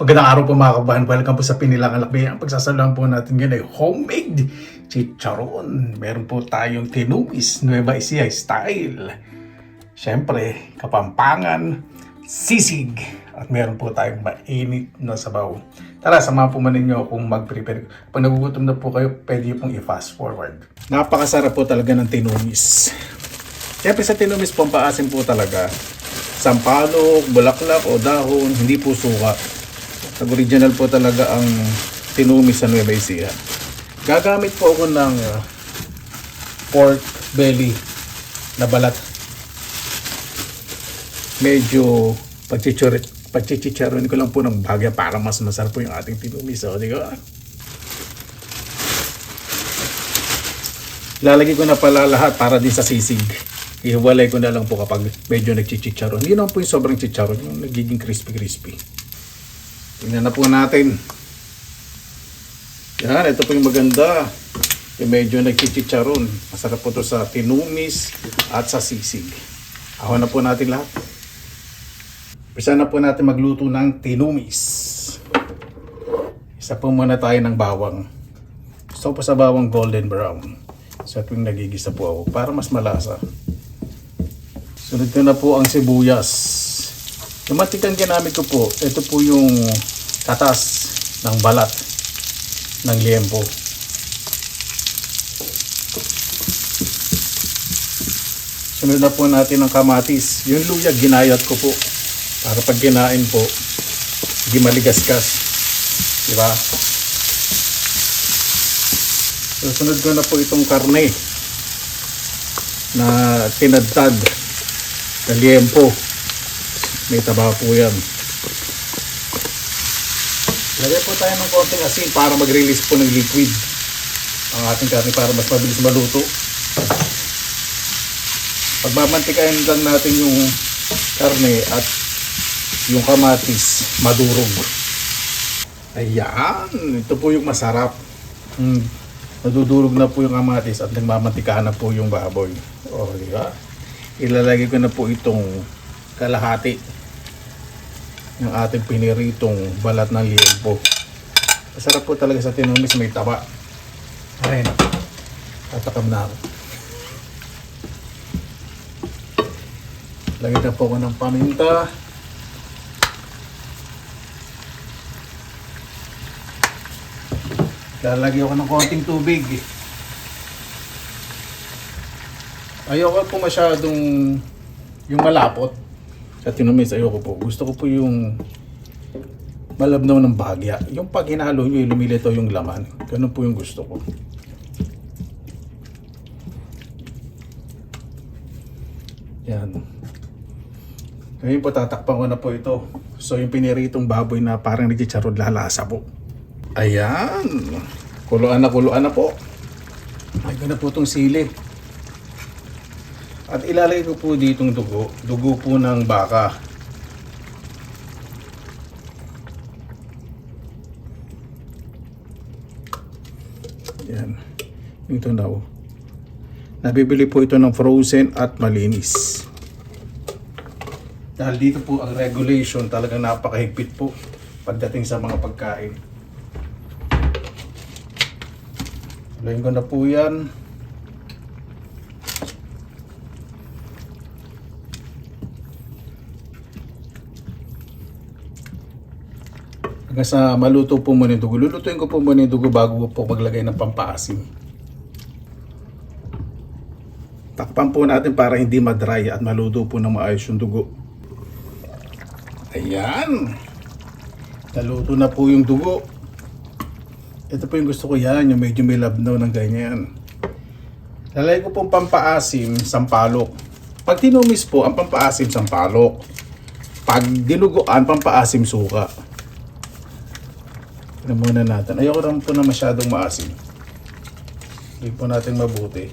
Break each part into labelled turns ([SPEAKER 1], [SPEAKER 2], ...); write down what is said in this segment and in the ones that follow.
[SPEAKER 1] Magandang araw po mga kabahan. Welcome po sa Pinilang Alakbay. Ang pagsasaluhan po natin ngayon ay homemade chicharon. Meron po tayong tinumis, Nueva Ecija style. Siyempre, Kapampangan, sisig. At meron po tayong mainit na sabaw. Tara, samahan po man ninyo kung mag-prepare. Pag nagugutom na po kayo, pwede po i-fast forward. Napakasarap po talaga ng tinumis. Siyempre sa tinumis po, paasim po talaga. Sampalok, bulaklak o dahon, hindi po suka. Original po talaga ang tinumis sa Nueva Ecija. Gagamit po ako ng pork belly na balat. Medyo pagchichicharon ko lang po ng bagay para mas masarap po yung ating tinumis. O, di ba? Lalagay ko na pala lahat para din sa sisig. Ihiwalay ko na lang po kapag medyo nagchichicharon. Hindi naman po yung sobrang chicharon, yung nagiging crispy. Tingnan na po natin. Yan, ito po yung maganda. Yung medyo nagchichicharon. Masarap po ito sa tinumis at sa sisig. Ahon na po natin lahat. Isa na po natin magluto ng tinumis. Isa po muna tayo ng bawang. Gusto ko po sa bawang golden brown. Sa tuwing nagigisa po ako para mas malasa. Sunod ko na po ang sibuyas. Yung mantikang ginamit ko po, ito po yung katas ng balat ng liempo. Sunod na po natin ang kamatis. Yung luya, ginayat ko po. Para pag kinain po, hindi maligasgas. Diba? So, sunod ko na po itong karne na tinadtad na liempo. May taba po yan. Lagay po tayo ng konting asin para mag-release po ng liquid ang ating karne para mas mabilis maluto. Pagmamantikain lang natin yung karne at yung kamatis madurog. Ayan, ito po yung masarap. Nadudurog na po yung kamatis at nagmamantikahan na po yung baboy. O, di ba? Ilalagay ko na po itong kalahati ng ating piniritong balat ng liempo. Masarap po talaga sa tinumis, may taba. Ay, tatakam na ako. Lagyan na po ako ng paminta. Lalagyan ako ng konting tubig. Ayoko po masyadong yung malapot sa tinumis, ayoko po. Gusto ko po yung malabnaw ng bahagya. Yung pag hinalo nyo, lumilito yung laman. Ganun po yung gusto ko. Yan. Ngayon po, tatakpan ko na po ito. So, yung piniritong baboy na parang nagchicharod, lalasa po. Ayan. Kuluan na po. Lagyan na po itong sili. At ilalagay ko po ditong dugo. Dugo po ng baka. Yan. Ito na po. Nabibili po ito ng frozen at malinis. Dahil dito po ang regulation talagang napakahigpit po pagdating sa mga pagkain. Lagyan ko na po yan. Hanggang sa maluto po muna yung dugo. Lulutuin ko po muna yung dugo bago po maglagay ng pampaasim. Takpan po natin para hindi madry at maluto po ng maayos yung dugo. Ayan. Naluto na po yung dugo. Ito po yung gusto ko yan, yung medyo may labnaw ng ganyan. Lalagay ko pong pampaasim, sampalok. Pag tinumis po, ang pampaasim, sampalok. Pag dinuguan, pampaasim, suka. Tignan muna natin. Ayoko naman po na masyadong maasim. Hindi po natin mabuti.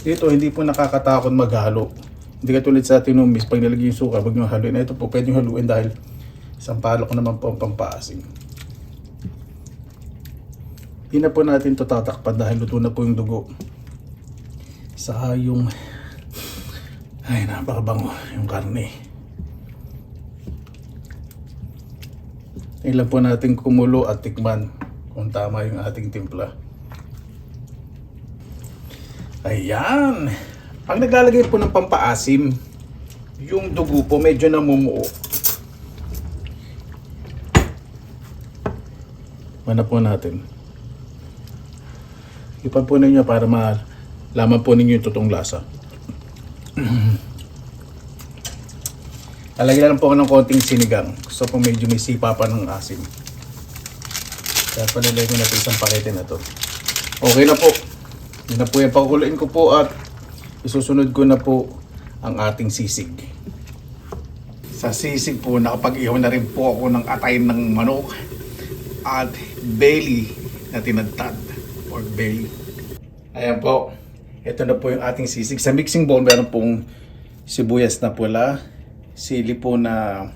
[SPEAKER 1] Dito, hindi po nakakatakot maghalo. Hindi katulad sa tinumis, pag nilagay yung suka, wag nyo haluin. Ito po, pwede nyo haluin dahil sampalok naman po ang pampaasim. Hindi na po natin ito tatakpan dahil luto na po yung dugo. Saka yung ay napakabango yung karne. Ilan po natin kumulo at tikman kung tama yung ating timpla. Ayan. Pag naglalagay po ng pampaasim, yung dugo po medyo namumuo. Mana po natin. Ipan po ninyo para malaman po ninyo yung totoong lasa. Lalagyan lang po ako ng konting sinigang. Gusto po medyo may sipa pa ng asim. Kaya palalagay ko na ito isang pakete na to. Okay na po. Yun na po yung pakukuluin ko po at isusunod ko na po ang ating sisig. Sa sisig po, nakapag-ihaw na rin po ako ng atay ng manok at belly na tinadtad or belly. Ayan po. Ito na po yung ating sisig. Sa mixing bowl, meron pong sibuyas na pula, sili po na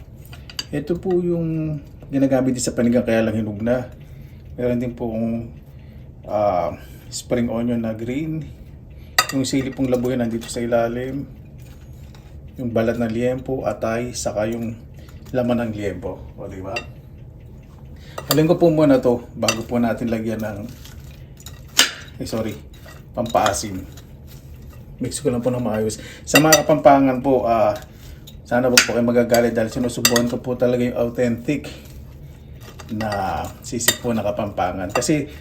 [SPEAKER 1] ito po yung ginagamit din sa panigang kaya lang hinog na. Meron din pong spring onion na green. Yung sili pong labuyo nandito sa ilalim. Yung balat ng liempo, atay, saka yung laman ng liempo. O diba? Halin ko po muna to bago po natin lagyan ng pampaasim. Mix ko lang po ng maayos. Sa mga Kapampangan po, sana wag po kayo magagalit dahil sinusubukan ko po talaga yung authentic na sisig po na Kapampangan. Kasi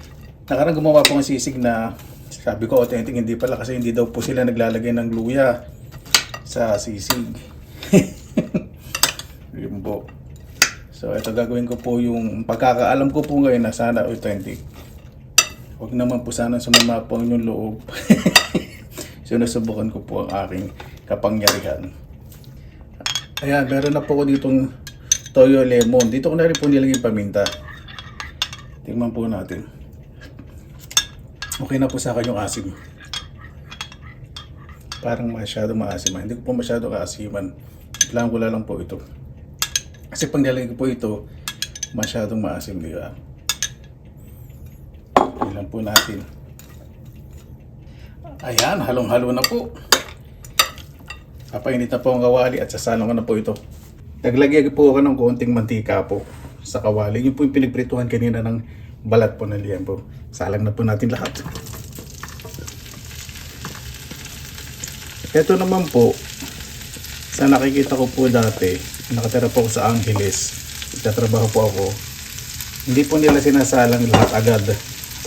[SPEAKER 1] nakarang gumawa po ng sisig na sabi ko authentic, hindi pala kasi hindi daw po sila naglalagay ng luya sa sisig. Yun po. So ito gagawin ko po yung pagkakaalam ko po ngayon na sana authentic. Huwag naman po sana sumama po yung loob. Sinusubukan ko po ang aking kapangyarihan. Ayan, meron na po ko ditong toyo lemon. Dito ko na rin po nilagay paminta. Tingnan po natin. Okay na po sa akin yung asim. Parang masyado maasim. Hindi ko po masyado kaasiman. Kailangan ko lang po ito. Kasi pag nilagay ko po ito, masyadong maasim, di ba? Ilan po natin. Ayan, halong-halo na po. Papainit na po ang kawali at sasalang ko na po ito. Naglagay po ako ng konting mantika po sa kawali. Yung po yung pinagprituhan kanina ng balat po ng liempo. Salang na po natin lahat. Ito naman po, sa nakikita ko po dati, nakatira po ako sa Angeles. Nagtatrabaho po ako. Hindi po nila sinasalang lahat agad.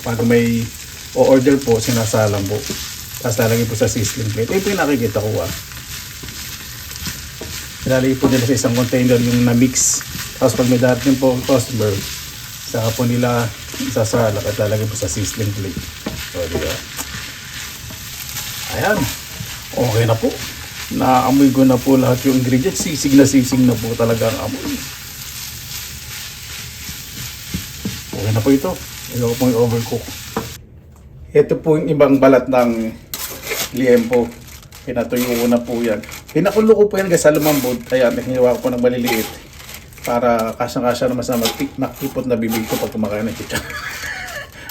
[SPEAKER 1] Pag may o-order po, sinasalang po. Tapos lalagay po sa sizzling plate. Ito yung nakikita ko Nilalagay po nila sa isang container yung na-mix. Tapos pag may darating po customer, saka po nila isasalak at lalagay po sa sizzling plate. So, diba? Ayan. Okay na po. Naamoy ko na po lahat yung ingredients. Sisig na po talaga ang amoy. Okay na po ito. Ito po yung overcook. Ito po yung ibang balat ng liempo. Pinatuyo ko na po yan. Pinakulo ko po yan guys sa lumambot. Kaya hiniwa ko po ng maliliit. Para kasya-kasya naman sa makipot na bibig ko pag kumakain ng chichar.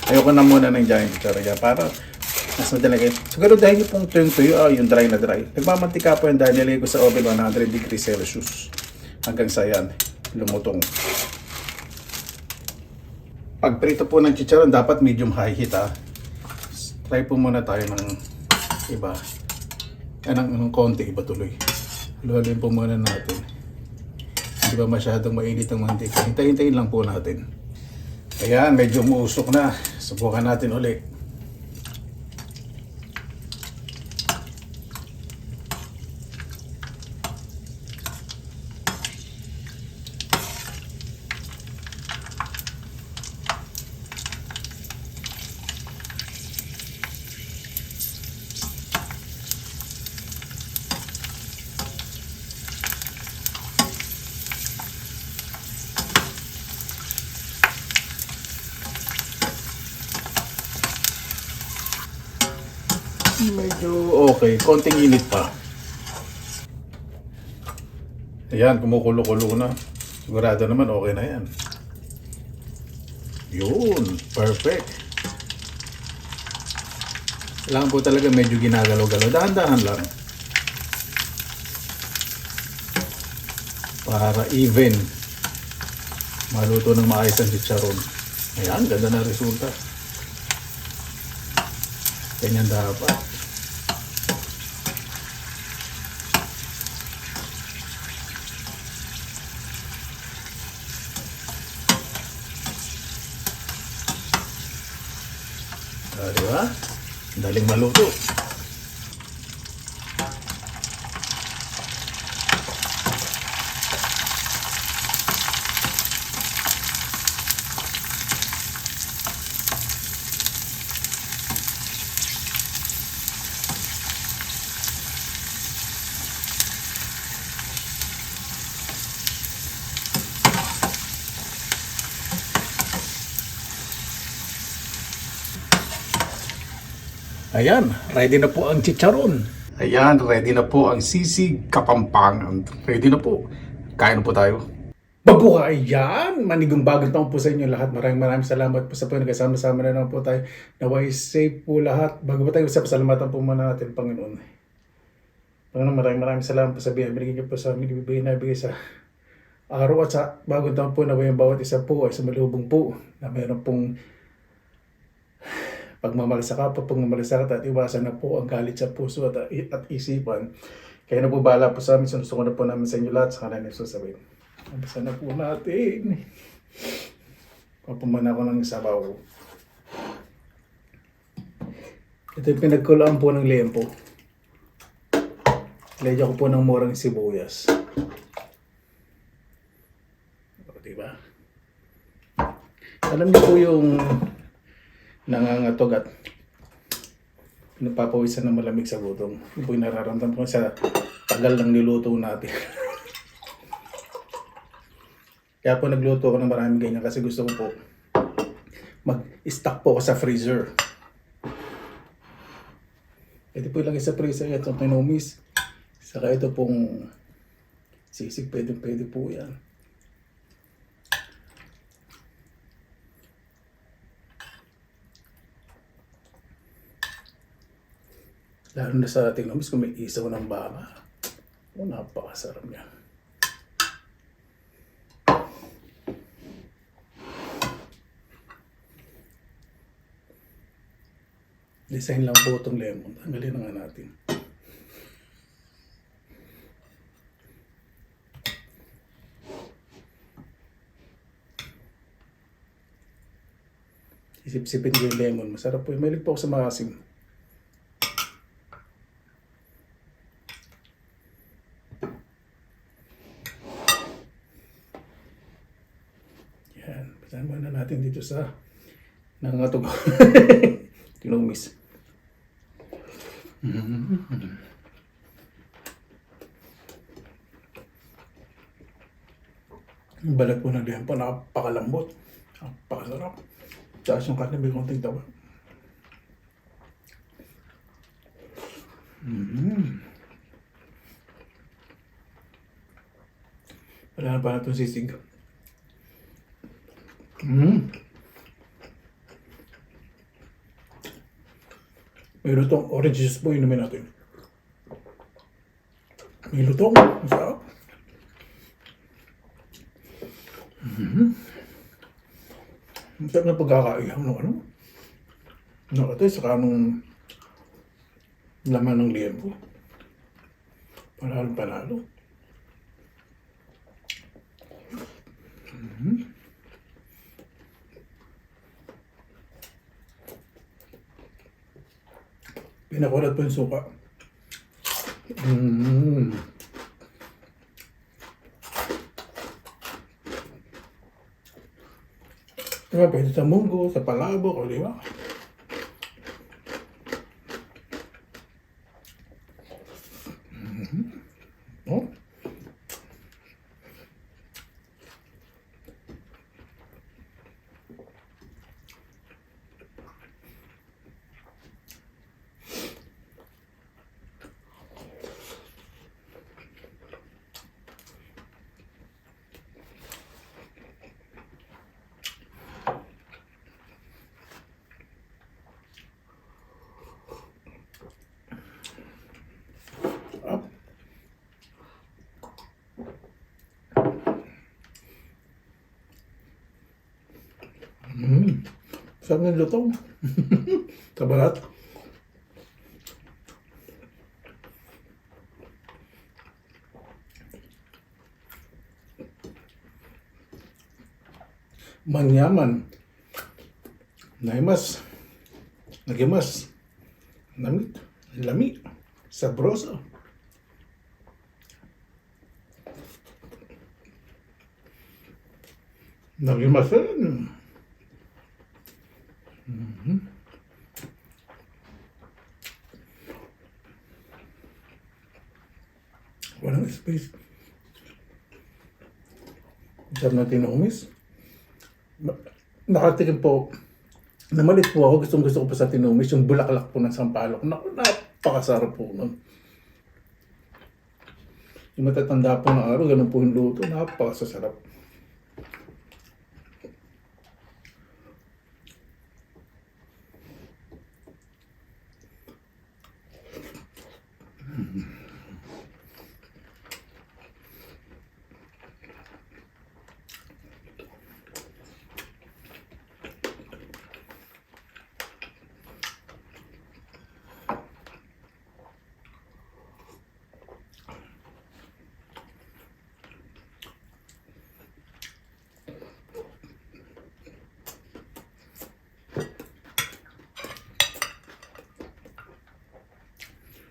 [SPEAKER 1] Ayoko na muna ng giant chichar. Para mas madala kayo. Siguro dahil yung pong tuyo, yung dry na dry. Nagmamantika po yan dahil nilagay ko sa oven 100 degrees Celsius. Hanggang sa yan, lumutong. Pag prito po ng chicharon, dapat medium high heat Try po muna tayo ng iba. Ng konti, iba tuloy. Haluin po muna natin. Hindi ba masyadong mainit ang mantika? Hintayin lang po natin. Ayan, medyo umuusok na. Subukan natin ulit. Medyo okay, konting init pa. Ayan, kumukulo-kulo na. Sigurado naman okay na yan. Yun, perfect. Kailangan po talaga medyo ginagalaw-galaw. Dahan-dahan lang. Para even maluto ng maayos ang chicharon. Ayan, ganda na resulta. Ganyan dapat. Diba? Daling maluto. Ayan, ready na po ang chicharon. Ayan, ready na po ang sisig Kapampangan. Ready na po. Kain na po tayo. Mabuha, ayan! Manigong bagong taon po sa inyo lahat. Maraming salamat po sa po. Nagkasama-sama na naman po tayo. Naway safe po lahat. Bago ba tayo sa pasalamatan po muna natin, Panginoon. Panginoon, maraming salamat po sa binigay niyo po sa amin. Ibigay sa araw at sa bagong taon po. Naway ang bawat isa po ay sumalubong po na meron pong pagmamalasakit at iwasan na po ang galit sa puso at isipan. Kaya na po bahala po sa amin, sinusuko na po namin sa inyo lahat sa kanila sasabihin. Abasa na po natin. Papamana ko ng sabaw. Ito yung pinagkulaan po ng lempo. Lagyan ko po ng murang sibuyas. O, diba? Alam niyo po yung nangangatog at napapawisan ng malamig sa gutom. Yun po yung nararamdaman ko sa tagal ng niluto natin. Kaya po nagluto ko ng maraming ganyan kasi gusto ko po mag-stock po ako sa freezer. Ito po ilagay sa freezer itong tinumis. Saka ito pong sisig, pwede po yan. Lalo na sa tinumis kung may isaw ng baka. O, napakasarap niya. Design lang po itong lemon. Tanggalin na nga natin. Isip-sipin ko yung lemon. Masarap po. Mahilig po ako sa maasim. Yan. Pasahan muna natin dito sa nangangatog. Tinumis. Yung balat po ng lempo, napakalambot. Napakasarap. Tapos yung karne may konting tawa. Wala na pa na itong sisig. May lutong orange juice po, inumin natin. May lutong, masarap. Masarap na pagkakaihaw ng ano. Nakatay, saka nung laman ng liempo. Panalo. Pinakulat po yung suka. Diba, pwede sa munggo, sa palabok, o diba? Oh. Sarap ng lutong. Kabalat. Manyaman. Naimas. Nagimas. Namit. Lami. Sabroso. Nagimasin. Walang space. Sarap na tinumis. Nakatikim po. Namalit po ako. Gusto ko pa sa tinumis. Yung bulaklak po ng sampalok. Naku, napakasarap po nun. Yung matatanda po ng araw, ganun po yung luto. Napakasasarap.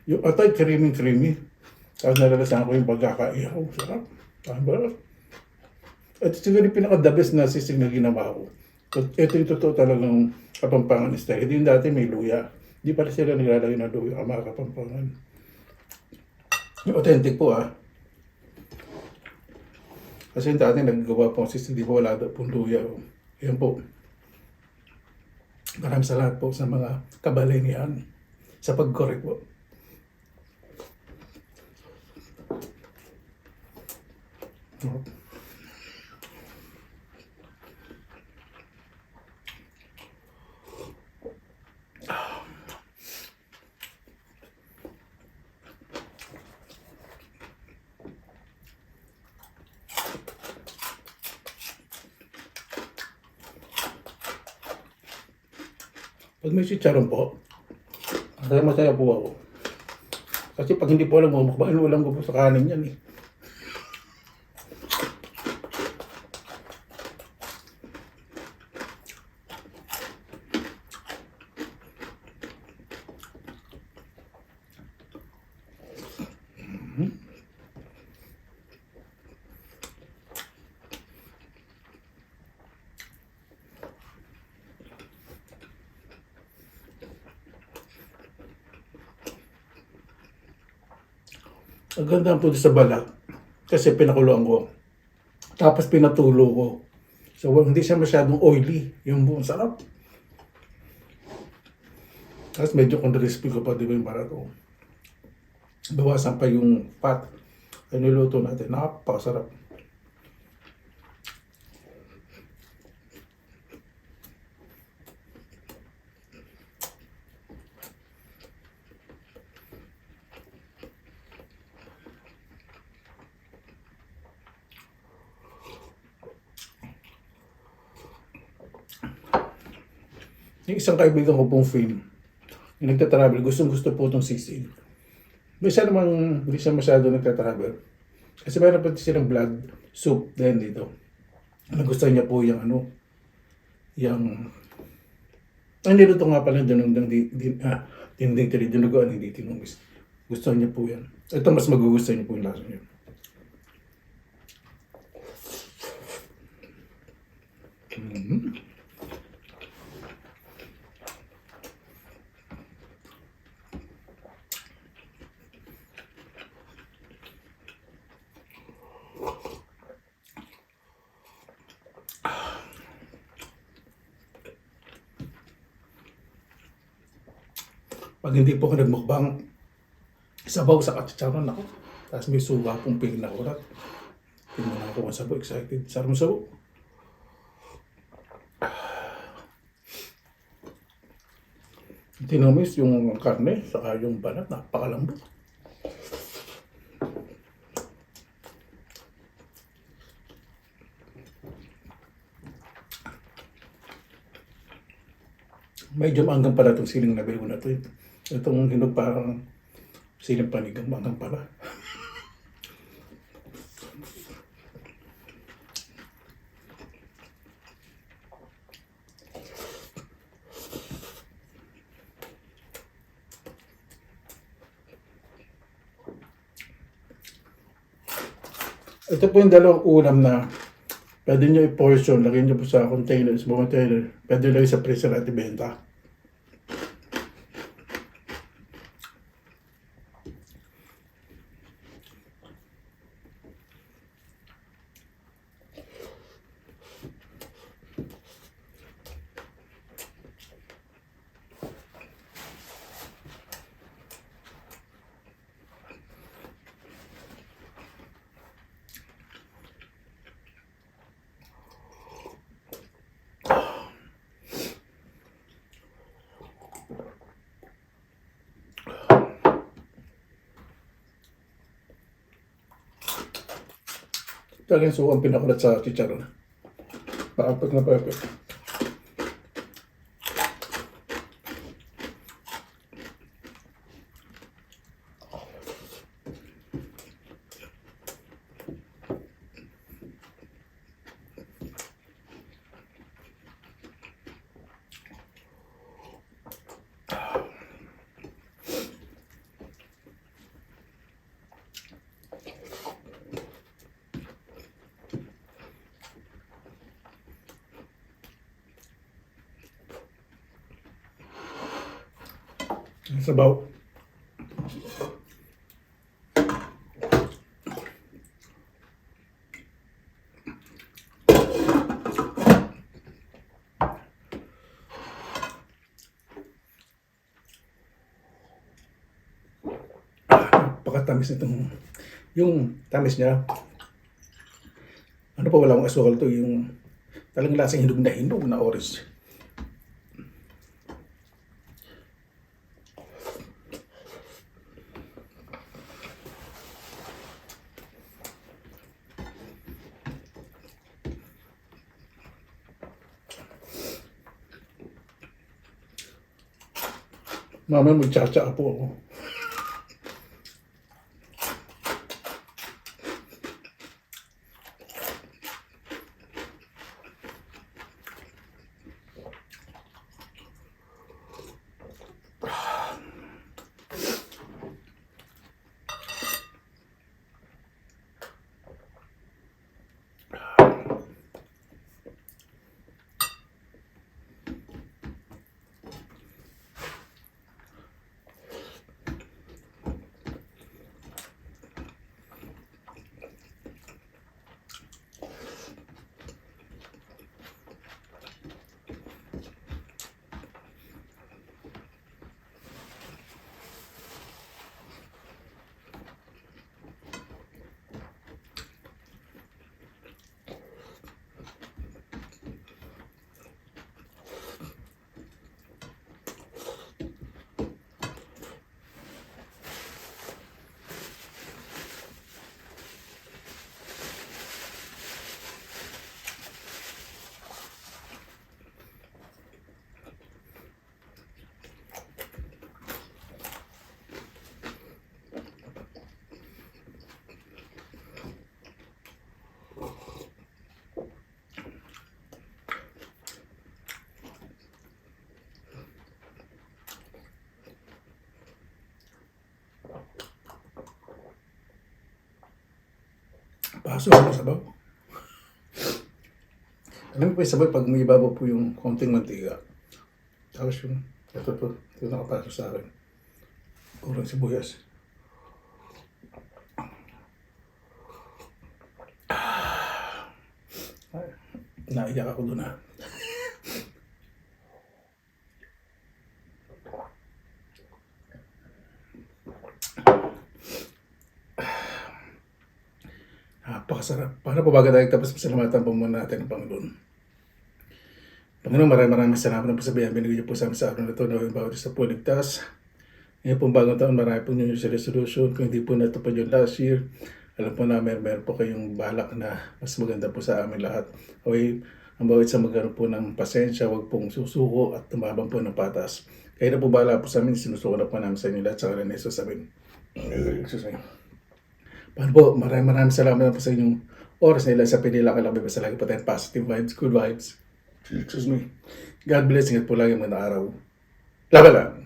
[SPEAKER 1] Yung atay, creamy. Tapos nalalasan ko yung pagkakaihaw. Sarap. Tama. At siguro yung pinaka-the best na sisig na ginawa ko. Ito yung totoo talagang Kapampangan style. Hindi yung dati may luya. Hindi pala sila nilalagay ng luya ang mga Kapampangan. Yung authentic po Kasi yung dati naggagawa po sisig, di po wala daw pong luya. Yan po. Maraming salamat po sa mga kabalenian sa pag-correct po. Pag may chicharon po, masaya po ako. Kasi pag hindi po alam mo, mukbang ulam ko po sa kanin yan eh. Ang ganda po sa balat kasi pinakuluan ko. Tapos pinatulo ko. So hindi siya masyadong oily. Yung buong sarap. Tapos medyo crispy ko pa, di ba yung balat ko. Bawasan pa yung fat. Ay niluto natin. Napakasarap. Yung isang kaibigan ko pong film, yung nagtatravel, gusto po itong sisig. Minsan namang hindi siya masyado nagtatravel. Kasi mayroon pa silang blood soup din dito. Nagustuhan niya po yung ang niluto nga pala dinding tiri, dinuguan, hindi tinumis. Gusto niya po yan. Ito mas magugustuhan niya po yung lasa niya. Pag hindi po ako nagmukbang, sabaw sa kachicharon ako. Tapos may suga pong pinakurat. Tingnan ako ang sabaw, excited. Sarap mo sabaw. Tinumis yung karne, saka yung balat, napakalambot. Medyo maanggang pala itong siling na bilog na ito. Itong hinog parang siling panigang maanggang pala. Ito po yung dalawang ulam na pwede nyo i-portion, lagyan nyo po sa container, sa mga container. Pwede lagyan sa freezer at ibenta. Talagang suka ang pinakulat sa chicharon. Perfect na perfect. Sabaw. Napakatamis nitong, yung tamis niya. Ano pa, wala akong asukal to, yung talagang lasang hinog na orange. Mamaya magtsatsa po ako. Paso sa sabaw. Alam mo po yung sabaw pag may ibabaw po yung konting mantiga. Tapos yung, ito nakapasok sa akin. Urang sibuyas. Naiyak ako doon ha. Napakasarap. Paano po baga tayo tapos pasalamatan po muna natin ang Panginoon. Panginoon, maraming salamat na po sa biyang binigay niyo po sa amin sa araw na ito na yung bawat isa po ligtas. Ngayon pong bagong taon, marami po ninyo sa resolution. Kung hindi po natupad yung last year, alam po namin meron po kayong balak na mas maganda po sa amin lahat. Okay, Ang bawat isa magkaroon po ng pasensya, huwag pong susuko at tumabang po ng patas. Kayo na po bahala po sa amin, sinusuko na po namin sa inyo lahat sa kalan na sasabihin. Excuse me. Paano po, maraming salamat na po sa inyong oras na ilan sa Pinila Kalakbay. Basta lagi po tayong positive vibes, good vibes. Excuse me. God bless, ingat po lagi mga araw. Laban lang!